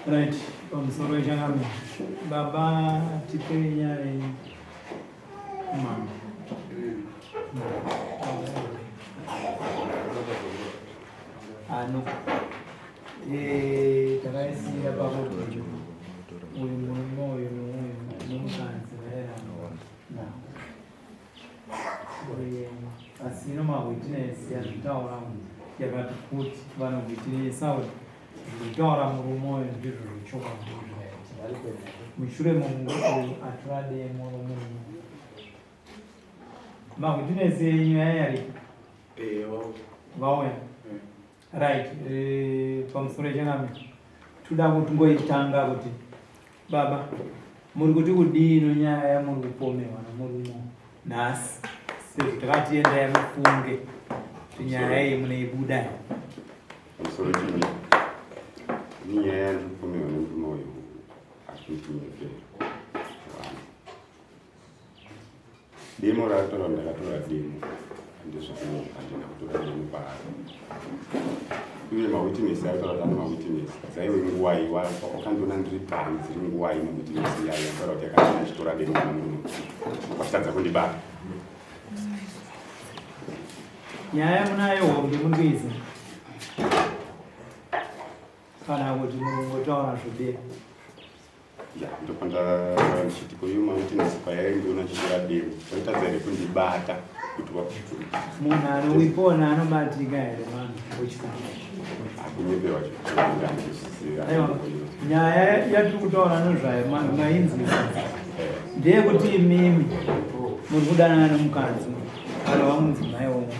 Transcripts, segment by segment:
Right, Msoro Jangami. Baba tipenya mama. Ano. Taraisi ya baba kujo. Uyu n'umusanzi rero. Na. Oye, asino ma witness ya tawra ya batukuti bana witness sawa. Dora murumoyo ndiro ruchoka mushure mungu atrade moro mungu ma witness yenyu yari vawe right pamsore nami tuda kutungoitanga kuti baba muri kuti kudino nyaya muri kupomewa na muri mo nasi sisi takatienda yamufunge nyaya iyi muneibuda pamsore niye ntukume nomoyo akintinyeke demo ratora ndakatora demo ndizvino andina kutora demo paari uye mawitness aitaura tano mawitness dzaive nguwai wakandiona ndiri pari dziri nguwai mawitness yayo akataura kuti yakati achitora demo nomuno vachitadza kundibata nyaya munayo hombe mundizi kana kuti mungotaura zvodera ya ndopanda ndichitiko iyo mawitness payaindiona chitora demo vaitadza here kundibata kuti munhu anoipona anobatika here vanhu wechikana akunyepewa aiwa nyaya yatiri kutaura nezvayo mainzwisa ndeyekuti imimi muri kudanana nemukadzi alova mudzimai womwe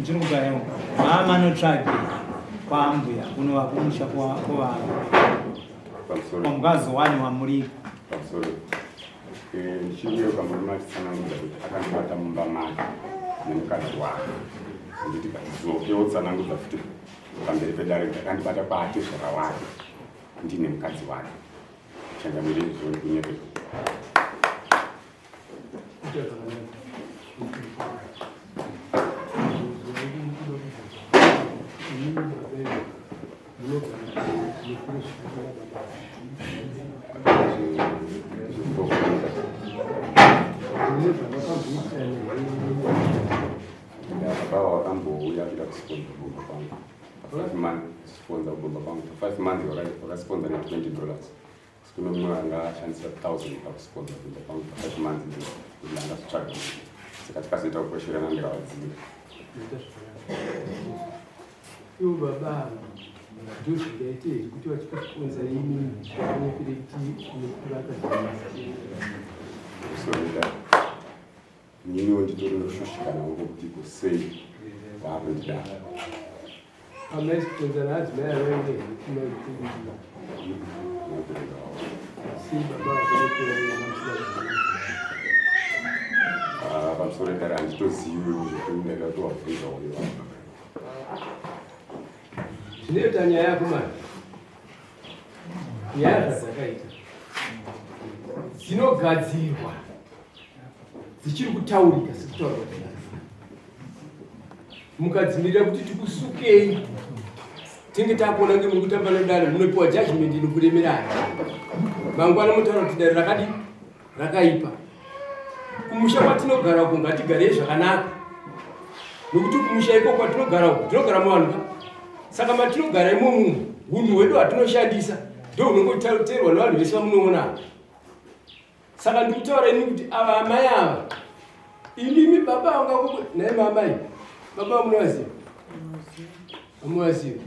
uchiri kutaiwa mama notsvage kwambuya kunova kumusha kovanhu pamukazi wanyu wamuriko ndichiriyo kamurume achitsanangudza kuti akandibata mumba make nemukadzi wake nditi katizokewo tsanangudza futi pamberi pedareka akandibata kwake zvakawake ndine mukadzi wake changamiri izvoni kunyepe baba wakambouya kuda kusponza kubomba kwangu 5 months sponsor kubomba kwangu 5 months wakasponsor $20 sikuno mumwe anga ashandisa 1000 pakusponsor kubomba kwangu 5 months ndanga struggle saka tikazoita kukweshera nandikavadziva iwo baba ndozvikaite kuti vachikusponsor imini nekureti kusorida niniwo nditori noshushikana ngokuti kusei vaakundidara amaisponsor naadzimai avaende kumaikuiaa si baba pamusoro dare handitoziviwo zvekundaikatowabvunza uyo zvinoita nyaya yako mani nyaya zvadzakaita dzinogadzirwa dzichiri kutaurika sekutaurwa mukadzimirira kuti tikusukei tinge takuona ngemuri kutamba nodare munopiwa judgment inokuremerai mangwana mutaura kuti dare rakadi rakaipa kumusha kwatinogara uko ngatigarei zvakanaka nokuti kumusha iko kwatinogara uko tinogara muvanhu saka matinogara imomo hunhu hwedu hwatinoshandisa ndo hunongoteerwa nevanhu vese vamunoona saka ndikutaura ini kuti ava amai ava inimi baba vanga naye mamai baba vamunovaziva vamuvaziva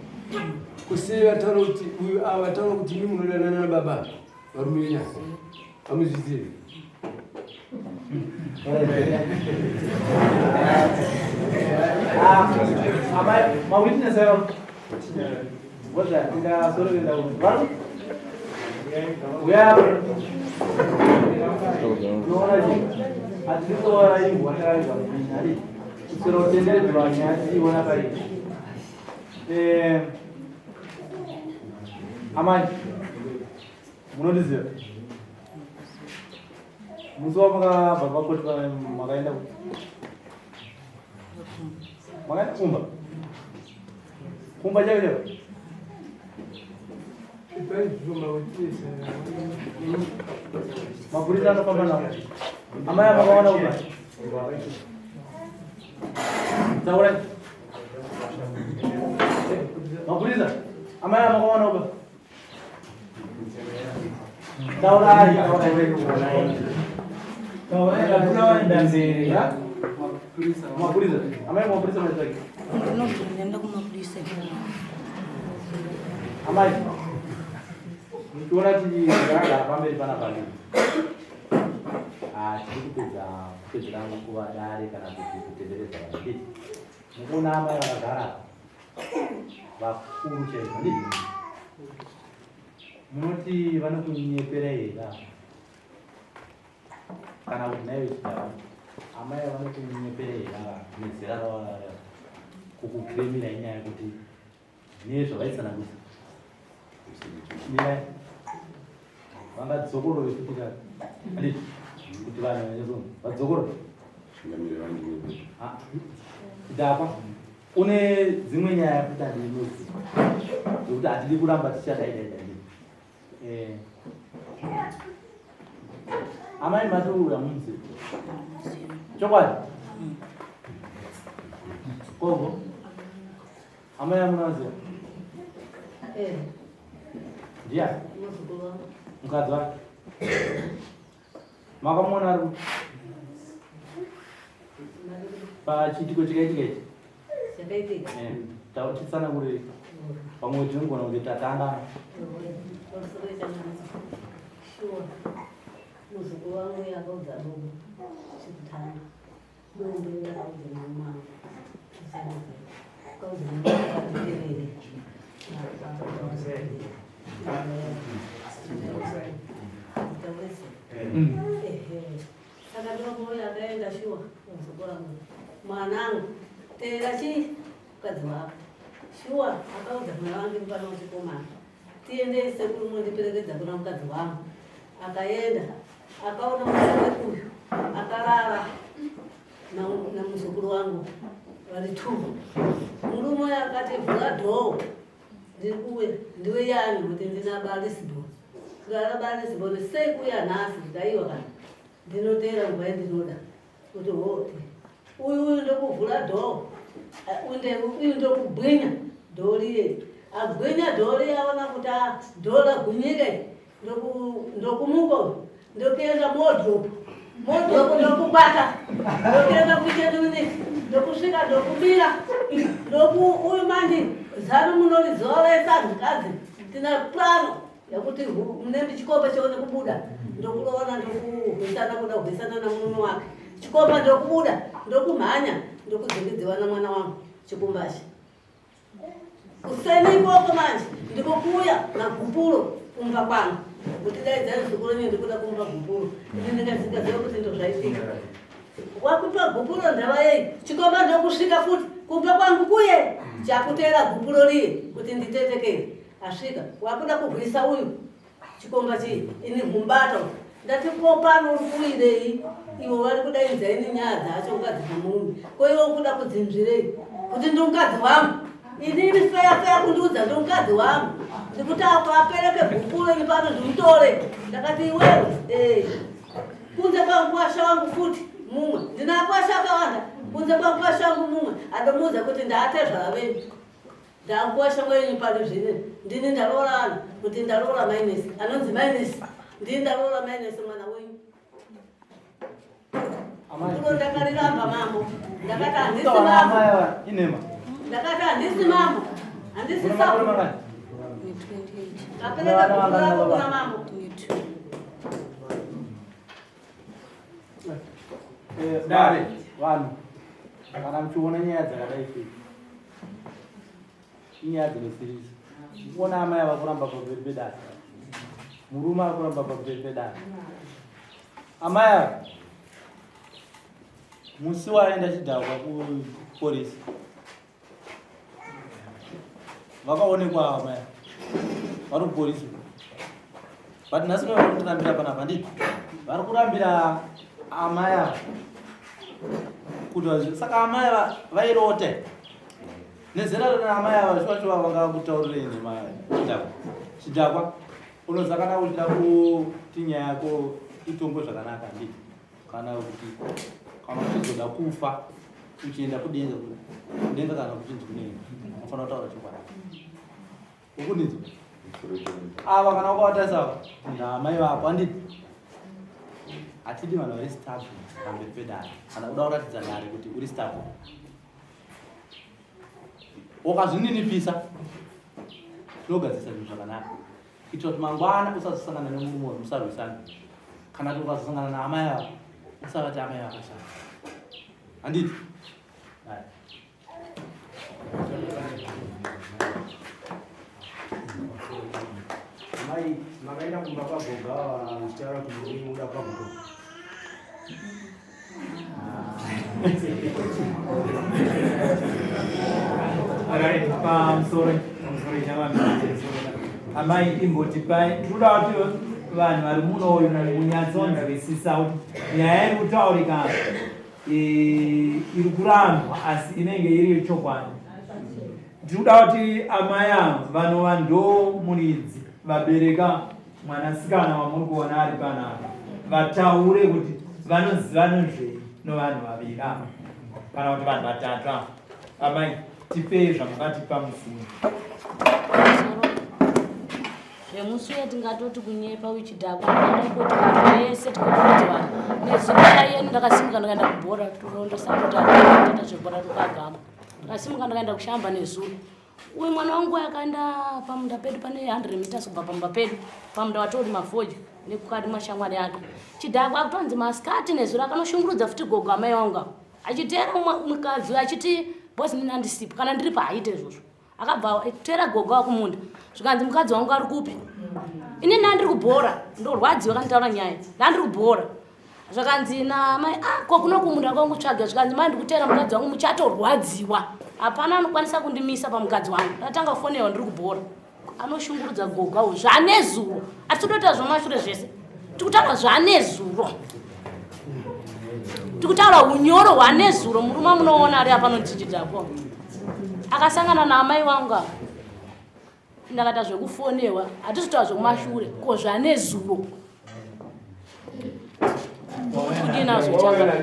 kusei vataura kuti uyu ava vataura kuti imi munodanana nababa varume venyaya vamuzvizivi ma witness what that inda soro inda what we are atito ara yu wala yu ali soro tele duanya si wana kari amai munodize muzo baba kuti makaenda kumba chake Mapuriza anafamba nao. Amaya makaona huko. Sawa. Mapuriza. Amaya makaona huko. Sawa. Mapuriza. Amaya mapuriza mnataka. Nenda kumapuriza. Amaya. Tuona tijigara pamberi pana pali. Tikupedza kupedzerana kuva dare kana kuti kutenderedza vadiki. Mukuona amai vakagara vakuru chaizvo ndii. Munoti vanokunyepera here kana kuti naive chidava amai vanokunyepera here nezera kukukremira inyaya yekuti nezvavaitsanangisa mirai vangadzokorore kuti kadi kuti vanhu vanesono vadzokorore idapa une dzimwe nyaya kuti handinozi nokuti hatidi kuramba tichadaidaidai amai matoura munzi chokwadi kogo amai amunaziva ndiya mukadzi wake makamona ari pachitiko chikaitika ichi tautisana kuri pamwe tinogona kuti tatangana muzukuru wangu yakaudza dogo chekutanga dombe ndakaudza mama kaudza mamaerere saka dogo yakaenda shuwa muzukuru wangu mwanangu teera chii mukadzi wako shuwa akaudza mwana wangu mufana wechikomana tiendese kuri mundiperekedza kuna mukadzi wangu akaenda akaona mwana uyu akarara na muzukuru wangu vari tumu murume akati vhura dhoo ndiri kuwe ndiwe yani kuti ndina barisibhoni kugara barisibhoni sei kuya nhasi ndaiwa kana ndinoteera nguva yandinoda kuti hote uyu ndokuvhura dhoo uyu ndokugwinya dhoo riye agwinya dhoo riye aona kuti dhoo ragwinyike ndokumuka ndokuenda modropu ndokubata ndokuenda kucheduniki ndokusvika ndokubira uyu mandi zano munorizoresa zvikazi tina plano yekuti mune chikomba chione kubuda ndokuroona ndokuhwisana kuda kuhwisana namurume wake chikomba ndokubuda ndokumhanya ndokudzingidziwa namwana wangu chikombachi kuseni ikoko manje ndikokuya nagupuro kumba kwangu kuti dai dzai zvikuru ndikuda kumba gupuro ndingaziva kuti ndo zvaitika wakupa gupuro ndava yei chikomba ndokusvika futi kumba kwangu kuye chakuteera gupuro riye kuti nditetekere asvika wakuda kurwisa uyu chikomba chii ini humbato ndati popano uri kuirei ivo vari kudaidza ini nyaya dzacho mukadzi pamunhu ko ivo kuda kudzinzvirei kuti ndi mukadzi wangu inini feya kundiudza ndi mukadzi wangu ndikuti apereke gupuro ini pano ndimutore ndakati iwewe kunze kwangukwasha wangu futi mumwe ndinakwasha akawanda kunze kwangukwasha wangu mumwe adomuudza kuti ndaatezvara venyu ndakukwasha mwenyu pano zvine ndini ndaroorana kuti ndaroora mainesi anonzi mainesi ndini ndaroora mainesi mwana wenyu ulo ndakariramba mambo ndakati handisi mambo ndakati handisi mambo handisi sabu apereka gupuro kuna mambo dare vanhu kana muchiona nyaya dzakadai sei inyaya dzinosirisa kuona amai ava kuramba pamberi pedare murume ari kuramba pamberi pedare amai ava musi waenda chidhakwa kuporisi vakaonekwa amai vari kuporisi but nhasi no vari kutirambira panapa ndii vari kurambira amai ava kuti saka amai ava vairote nezera rina amai ava shuwa vanga kutaurirei nemadhakwa chidhakwa unozakana uchida kuti nyaya yako itongo zvakanaka ndii kana kuti kana uchizoda kufa uchienda kudenga kana kuchinzi kunei unofana kutaura chokwadi ukunidzo ava kana ukavatarisa namai vako handiti hatidi vanhu vari stable pamberi pedare kana kuda kuratidza dare kuti uri stable ukazvininipisa zvinogadzisa zvinhu zvakanaka kuitira kuti mangwana usazosangana nemurume musarwisana kana kuti ukazosangana naamai avo usavati amai vakashanda handiti mai makaenda kumba kwagoga zvichitaura kuti muri muda kwagoga pamusoro amai imbotipai tinoda kuti vanhu vari muno uyu munyatsonzwisisa kuti nyaya iri kutaurika iri kurambwa asi inenge iri chokwadi. Tinoda kuti amai avo vanova ndo muridzi vabereka mwanasikana wamuri kuona ari panapa vataure kuti vanoziva nezvei novanhu vaviri ava kana kuti vanhu vatatu ava. Amai tipei zvamukatipa musoro zvemusi uye tingatoti kunyepa uchidhakwa ndaikoti vanhu vese tikakuti vanhu nezimai yenu ndakasimuka ndakaenda kubhora turondosapota tata zvebhora tukagama ndakasimuka ndakaenda kushamba nezuro. Uyu mwana wangu yakaenda pamunda pedu pane 100 meters kubva pamunda pedu pamunda watori mafoja nekukati mashamwari yake chidhakwa kutonzi masikati nezuro akanoshungurudza futi gogo amai wangu achiteera mukadzi achiti bosi nini handisipo kana ndiri paaite izvozvo akabva teera gogo wakumunda zvikanzi mukadzi wangu ari kupi ini ndandiri kubhora ndorwadziwa kanitaura nyaya ndandiri kubhora zvakanzi namai ko kuno kumunda kwangu tsvaga zvikanzi mai ndikuteera mukadzi wangu muchatorwadziwa hapana anokwanisa kundimisa pamukadzi wangu ndatanga kufonewa ndiri kubhora anoshungurudza gogawo zvanezuro atitotoita zvomashure zvese tikutaura zvanezuro tikutaura unyoro hwanezuro murume munoona ari apa notichidhapo akasangana naamai vangu ndakata zvekufonewa hatizitaura zvokumashure ko zvanezuro kudinazvo chaka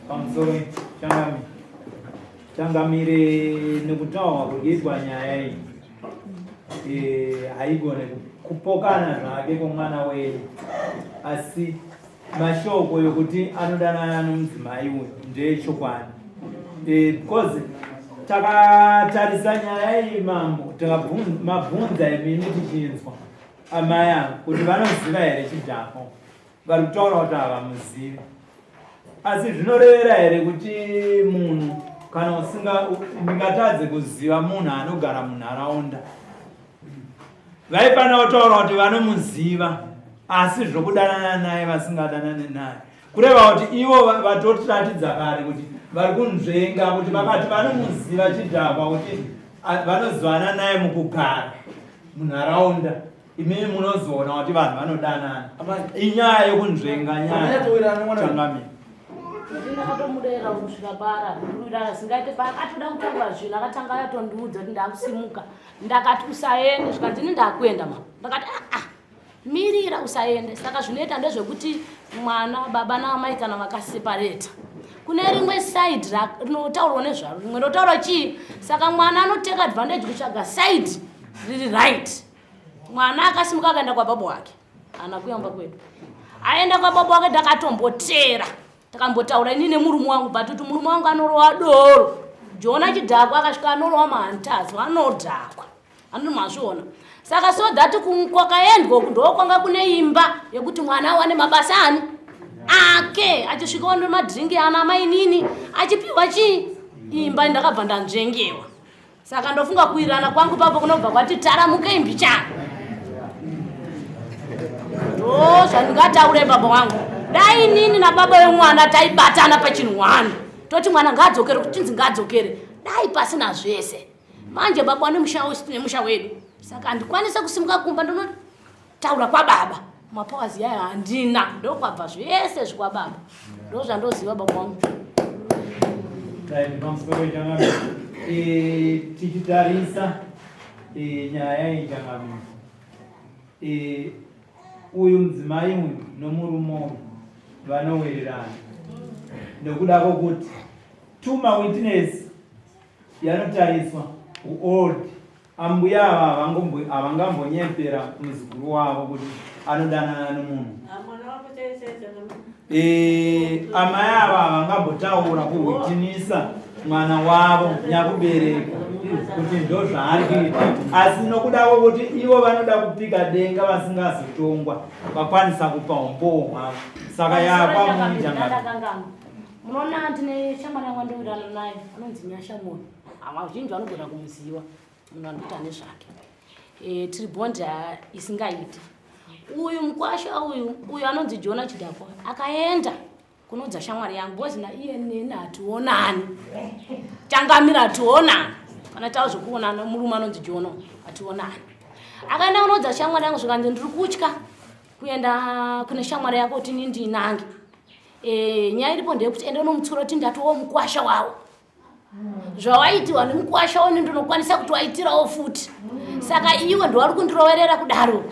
pamusoro changamire nekutaurwa kuitwa nyaya iyi haigone kupokana zvake kwomwana wenyu asi mashoko yokuti anodanana nomudzimai uyu ndechokwadi because takatarisa nyaya iyi mambo tikamabvunza imini tichinzwa amai avo kuti vanoziva here chidhako vari kutaura kuti havamuzivi asi zvinorevera here kuti munhu kana ndingatadze kuziva munhu anogara munharaunda vaifanira kutaura kuti vanomuziva asi zvokudanana naye vasingadanane naye kureva kuti ivo vatotiratidza kare kuti vari kunzvenga kuti vakati vanomuziva chidhakwa kuti vanozivana naye mukugara munharaunda imini munozoona kuti vanhu vanodanana inyaya yokunzvenga nyaya changamira ndinakatomurera kusvika para kuruira singaite paakatoda kutaura zvinhu akatanga yatondiudza kuti ndakusimuka ndakati usaende zvikanzi ini ndakuenda ma ndakati mirira usaende saka zvinoita ndezvekuti mwana baba naamai kana vakasepareta kune rimwe side rinotaurwa nezvaro rimwe rinotaura chii saka mwana anoteka advantage kutsvaga side riri right. Mwana akasimuka akaenda kwababa wake ana kuyamba kwedu aenda kwababa wake ndakatombotera takambotaura ini nemurume wangu batuti murume wangu anorowa doro jona chidhakwa akasvika anorowa mahantazi anodhakwa anoti mazviona saka so that kwakaendwa ndokwanga kune imba yekuti mwana awane mabasa ani ake achisvikawo nemadhiringi ana mai nini achipiwa chii imba ndakabva ndanzvengewa saka ndofunga kuirana kwangu papo kunobva kwati taramuke imbi chano ndo zvandingataure baba wangu dai nini nababa wemwana taibatana pachinhwani toti mwana ngaadzokere kutinzi ngaadzokere dai pasina zvese manje baba ane musha wedu saka handikwanisa kusimuka kumba ndonotaura kwababa mapakazi yayo handina, ndokwabva zvese zvikwababa, ndozvandoziva baba wangu. Pamusoro changamire tichitarisa nyaya yenchangamire, uyu mudzimai uyu nomurume uyu vanowirirana nekuda kwokuti tuma witness yanotariswa old ambuya ava havangambonyepera muzukuru wavo kuti anodanana nomunhu. Amai ava havangambotaura kuhwitinisa mwana wavo nyakubereka kuti ndo zvaari kuita, asi nokuda kwokuti ivo vanoda kupika denga vasingazotongwa vakwanisa kupa umboo hwavo, saka yapamuichangaa. Munoona ndine shamwari yangu ndowirirana naye anonzi Nyashamuri, vazhinji vanogona kumuziva, munhu anoita nezvake. Tiri bondi isingaiti. Uyu mukwasha uyu anonzi Jona Chidhakwa akaenda kunodza shamwari yangu bozina iye neni hatiwonani, Changamire hatiwonani, kana tazvokuonana murume anonzi Jona hatiwonani. Akaenda kunodza shamwari yangu zvikanzi ndiri kutya kuenda kune shamwari yako kuti ndinange. Nyaya iripo ndeyekuti ende unomutsura kuti ndatowo mukwasha wawo, zvawaitiwa nemukwasha woni ndinokwanisa kuti waitirawo futi, saka iwe ndo wari kundiroverera kudaro.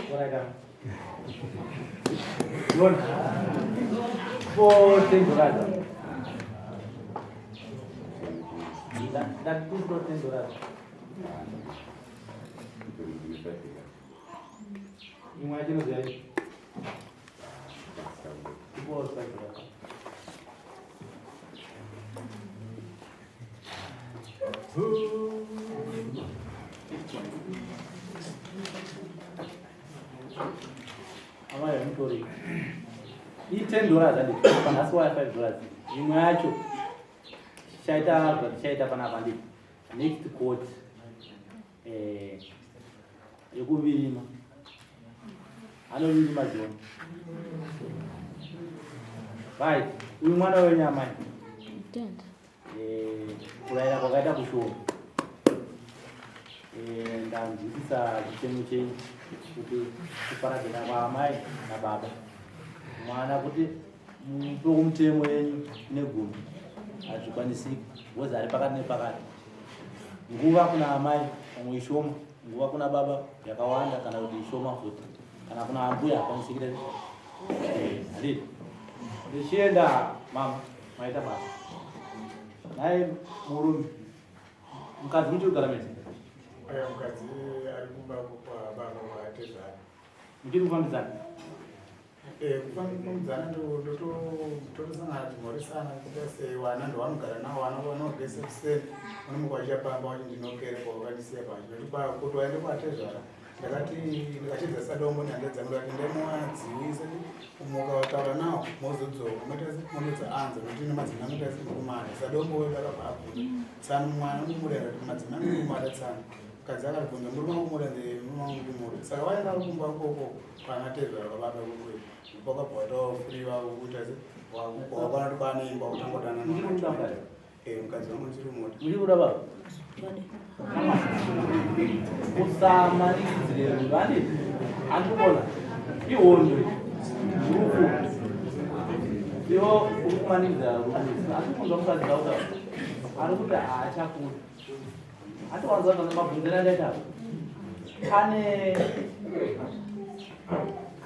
Amaya mtori. $10 andi panasi wa $5. Imwe yacho shaita panapa ndi next court yekuvirima. Anovirima John. Right, uyu mwana wenyama. Kuraira kwakaita kushoma. Ndanzwisisa chitemo chenyu kuti kuparadzana kwaamai nababa. Mwana kuti mutoku mutemo yenyu negumi hazvikwanisiki, wozi ari pakati nepakati. Nguva kuna amai pamwe ishoma, nguva kuna baba yakawanda kana kuti ishoma futi, kana kuna ambuya akwanisikire. Handiti ndichienda mama maita basa naye murume mukadzi muchiri kugara mese. Mukadzi ari kumba kwa baba vaatezana muchiri kufambidzana. Kufambidzana ndotosangana timhoresana kuita sewana ndovanogara navo vana vanogese kuseni vanomukwasha pamba vachi ndinokerekwa vakanisiya pacho noti kuti waende kuatezvara ndakachedzesa dombo ndandedzangu ati ndemuwadziwise kumuka wataura nawo mozodzoka monedza anza nokuti nemadzina anotaisi ndikumada sadombo wedakapaakuda tsana mwana kumurera kuti madzina ndikumada tsana mukadzi akatibvunza murume kumurende murume wangu kumure saka vaenda kumba koko kwanatezvara kwababa kokwe kwakabva watawafuriva kuita wakwana kuti kwaneimba kutangodana mukadzi wangu ndichiri mota muchiri kuda baba usamanikidzire rungu handiti handikubona ihondo rufu iwo uri kumanikidzira rungu handikunzwa mukadzi dauda ari kuti haachakura hatiwanza kana mabvunzira andaita pane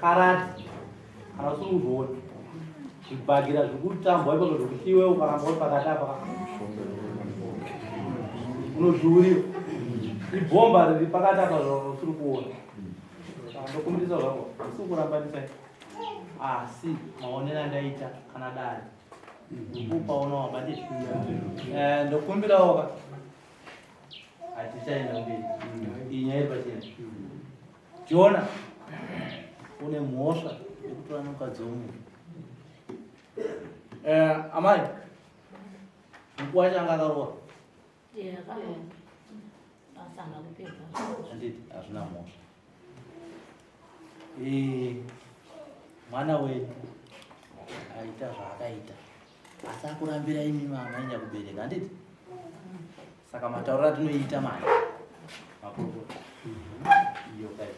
karati kana usiri kuzviona zvibhagira zvekutambwa ipapo zvokuti iwe ukaramba uri pakati apa unozviuriwa ibhomba riri pakati apa zvausiri kuona ndokumbirisa zvako usiri kurambanisai asi maonero andaita kana dare upaona wabadii ndokumbirawo hatichaenda mberi iyi nyaya iri pachena. Jona une mhosva yekutora mukadzi womunhu. Amai mukuwa changa akarowa handiti hazvina mhosva. Mwana wedu aita zvaakaita asi akurambira imi mama nyakubereka handiti. Saka matauro atinoita mari makurukota iyo kai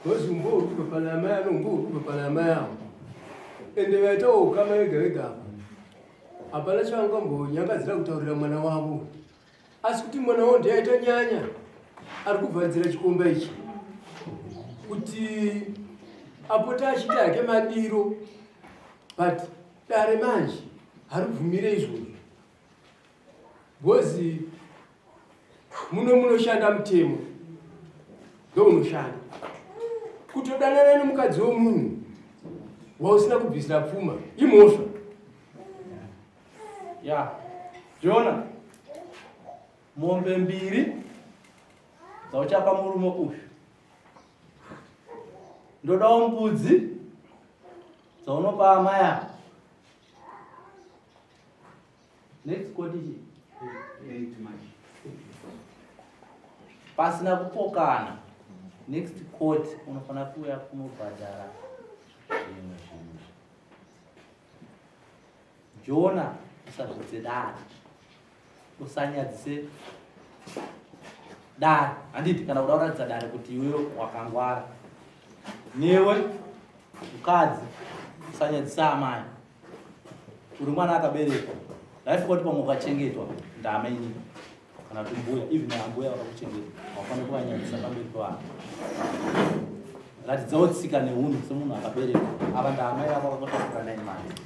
Gozi umburu kupala amaya umburu kupala amaya. Ende weto kama ega. Apana changa mbo nyanga zira kutaurira mwana wavo. Asi kuti mwana wao ndiye aita nyanya. Ari kubvadzira chikomba ichi. Kuti apota achita yake madiro. But dare manje hari kubvumire izvozvo. Gozi munoshanda mutemo. Ndounoshanda. Kutodanana nemukadzi womunhu wausina kubvisira pfuma imhosva. Ya Jona mombe mbiri dzauchapa murume uyu, ndodawo mbudzi dzaunopa amai ako. Next quote ichi pasina kupokana. Next quote unofana kuya kunobhadhara zvimwe zvinhu. Jona usazvidze dare, usanyadzise dare. Handiti kana kuda kuratidza dare kuti iwe wakangwara. Newe mukadzi usanyadzisa amai. Uri mwana akaberekwa. Life kuti pamwe ukachengetwa ndama inini kana kuti mbuya, even ambuya vakakuchengeta wafanira kuvanyadzisa pamberi pavanhu. Ratidzawo tsika neunhu semunhu akaberekwa. Ava ndamai vako vakatakura 9 months.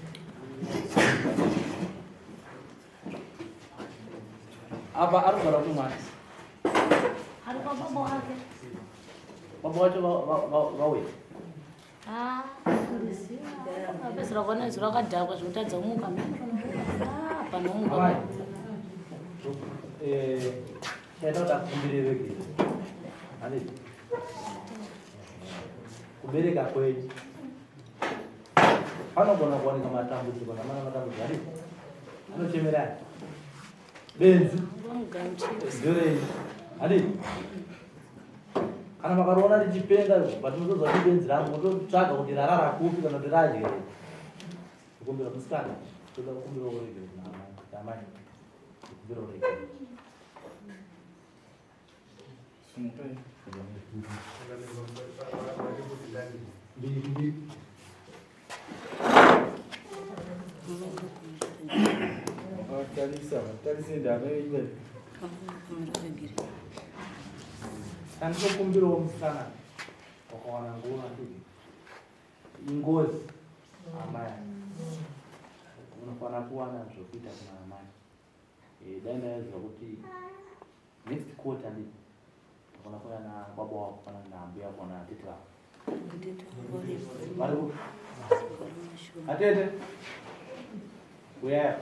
Apa arikugara kumwana? Ari kwa baba wake. Baba wacho vauya? Apesera kuona izvo rakadhakwa zvekutadza kumuka. Panomuka. Chaita kuti akumbire vege. Handiti? Kubereka kwenyu panogona kuwanika matambudziko namana matambudziko aripo. Anochemerani? Benzi? Ndorenyi? Handiti? Kana makaroona richipenga patinozozwa kuti benzi rangu mototsvaga kuti rarara kupi kana kuti radye. Kukumbira musikana toda kukumbira urege namai. Kukumbira urege. Mbiri. Talisa ndame iwe. Kanikukumbirawo musikana wakawana nguva kuti ingozi amai unofana kuwana zvokuita kuna amai. Dai ndaiziva kuti next quarter ndi unofana kuya na baba wako kana na ambuya wako na tete wako. Maribu. Atete. Uya.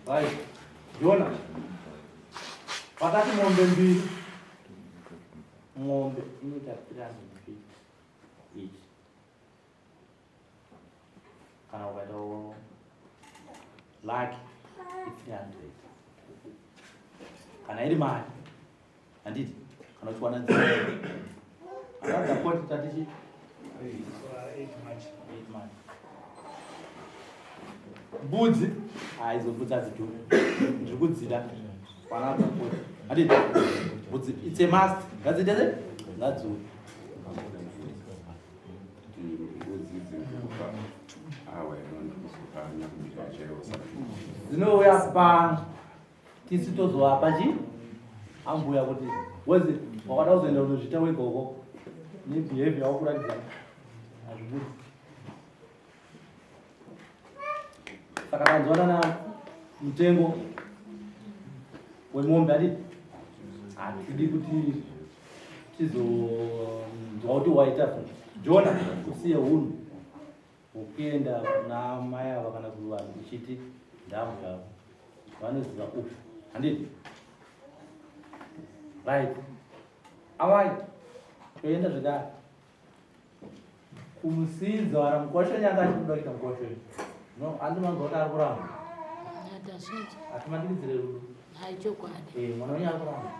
Vai, Jona. Patati ng'ombe mbili. Ng'ombe inoita 350 each. Kana ukaitawo laki 300. Kana iri mali. Handiti? Kana uchiwana dzimwe. Another quote tatichi 8 months. Mbudzi aizombudza dzidhuru zvikudzida panapa kuti handiti mbudzi it's a must ngadzideze ngadzuri dzinouya pano tisi tozovapa chi ambuya kuti wezi wakada kuzoenda unozvita wegoko nebehavior yako kuratidza hazvibudzi. Saka tanzwana na mtengo wemombe handiti? Hatidi kuti tizonzwa kuti waita Jona usiye hunhu ukienda kuna mai ava kana kuvanhu uchiti ndambu yavo vanoziva ufu handiti? Right. Amai toenda zvedare kumusidza vana mukwasho nyanga achikuda kuita mukwasho. No, andi manzota ari kuramba. Atimandikidzire rudo. Hai chokwadi. Mwana wenyu ari kuramba.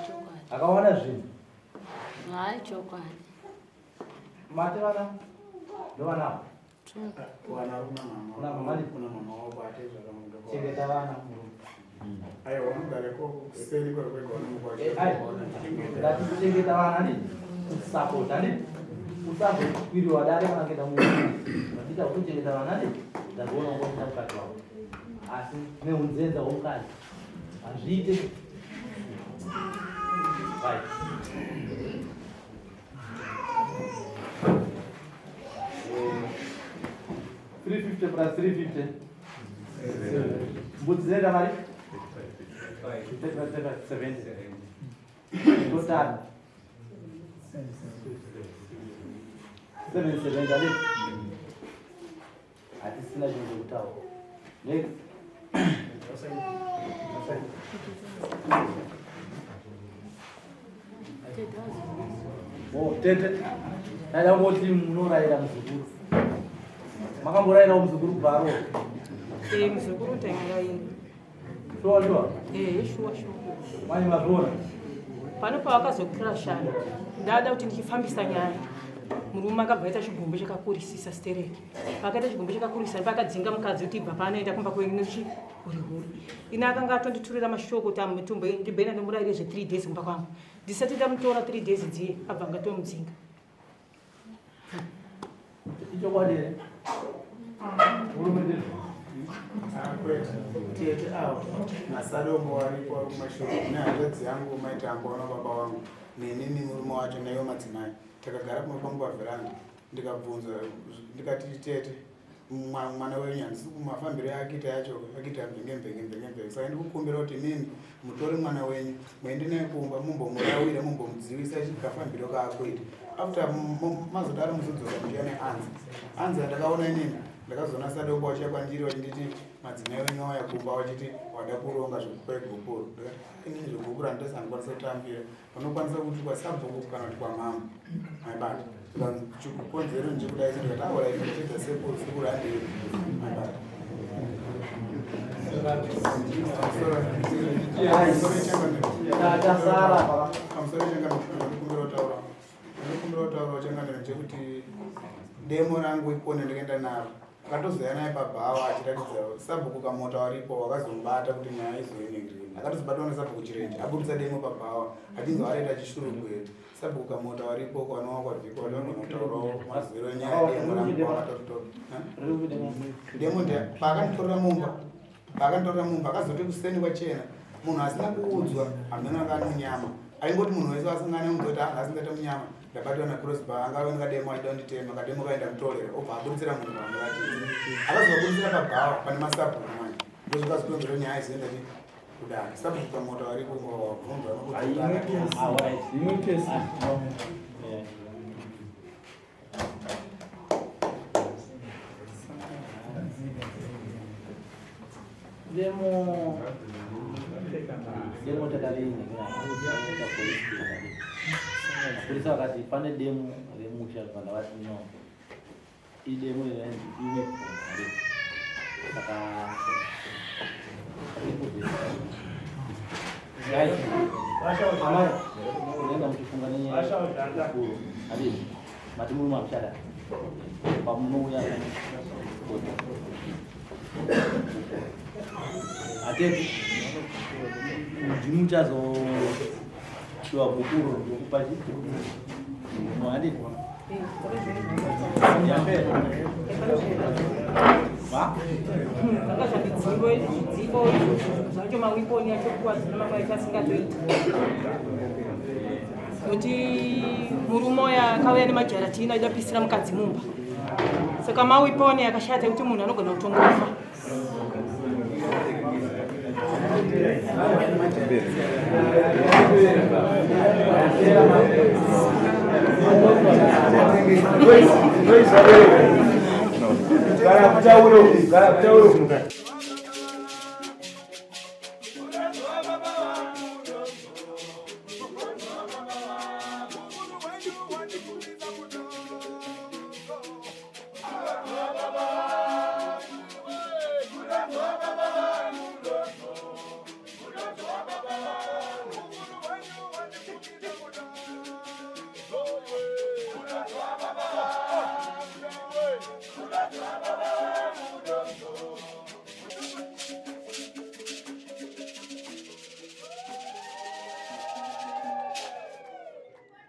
Chokwadi. Akawana zvinhu. Hai chokwadi. Mate vana Ndio nao. Wanarume mama. Kuna mama ni kuna mama wao batezwa kama mdogo. chengeta vana. Ayo wanagare ko seli ko kwa kwa. Lakini chengeta vana ni support ani. Usapo kwiri wadare wanaketa Mungu. Katika kuchengeta vana ni ndaona ngoja mkati wao. Asi meunzenza umkazi. Azite. Right. $350 plus $350. Mbuzi zenda mali? 70. Total. 770 ali. Ati sina jinsi utao. Next. Oh, tete. Nada ngoti munora ila mzukuru. Makambura ila mzukuru baro. Mzukuru tengaini. Shwa. Shwa. Mani mabora. Pano pawakazokira shana. Ndada kuti ndichifambisa nyaya. Murume akabvaita chigumbu chakakurisisa stereki. Pakaita chigumbu chakakurisa pakadzinga mukadzi kuti ibva panoenda kumba kwenyu huri. Ina akanga atonditurira mashoko kuti mitumbo ndibhena ndimurayire zve 3 days kumba kwangu. Ndisati ndamutora 3 days dziye abva ngatomudzinga. Icho kwadire. Urumende. Tiete awo nasalombo walipo kumashoko naadzi yangu maita angona baba wangu nenini murume wacho nayo madzimai takagara kumwe kwangu pavheranda ndikabvunza ndikati tete mwana wenyu handisi kumafambiro akita yacho akita mvenge saka ndikukumbira kuti mimi mutore mwana wenyu muende naye kumba mumbomurawira mumbomudzivisa chikafambiro kaakuita after mazodaro muzodzoka mujane anzi andakaona inini ndakazoona sadombo wachakwandiri wachinditi madzimai wenyu waya kumba wachiti wada kuronga zvekupaigupuru inini zvegupuru handisi andikwanisa kutambira vanokwanisa kuti kwasabhuku kana kuti kwamama maibata chikukonzero nchekudai ndikati auraitedza sekuru andiri maibata pamusoro chenganikumbira kutaura wachanganiro chekuti demo rangu ikone ndikaenda naro akatozoya naye pabhawa achiratidza sabhuku kamota waripo wakazomubata kuti nyaya izoiningirira akatozobata nesabhuku chirenje abudisa demo pabhawa achinzi waraita chishurugwere sabhuku kamota waripo kwanowa kwavhiko wadanonotaurawo mazwiro enyaya demo rangu wakatotoa demo paakanditorera mumba akazoti kuseni kwachena munhu asina kuudzwa hameno anga munyama aingoti munhu wese asangane muzoti asingaita munyama ndabatwa nakrosba angaoneka demo aida kunditema kademo kaenda mutorera obva abudisira munhu vandirati akazobudisira pabhawa pane masabhuku manje ndozvikazokonzera nyaya izoendati kudai sabhuku kamota waripo wabvunza demo takalini polisi wakati pane demo remusha kana wati no idemo ile iwe saka guys ama nenda mkifungania hadi matimu mapshara pamoja atete mujimutazo shwa bukuru kupaji mwadi yambe wa dziko zvacho mawiponi acho kwazina mamaita asingatoiti kuti murume uyo akauya nemajaratina aida kupisira mukadzi mumba saka mawiponi akashata kuti munhu anogona kutongofa Gara kutauro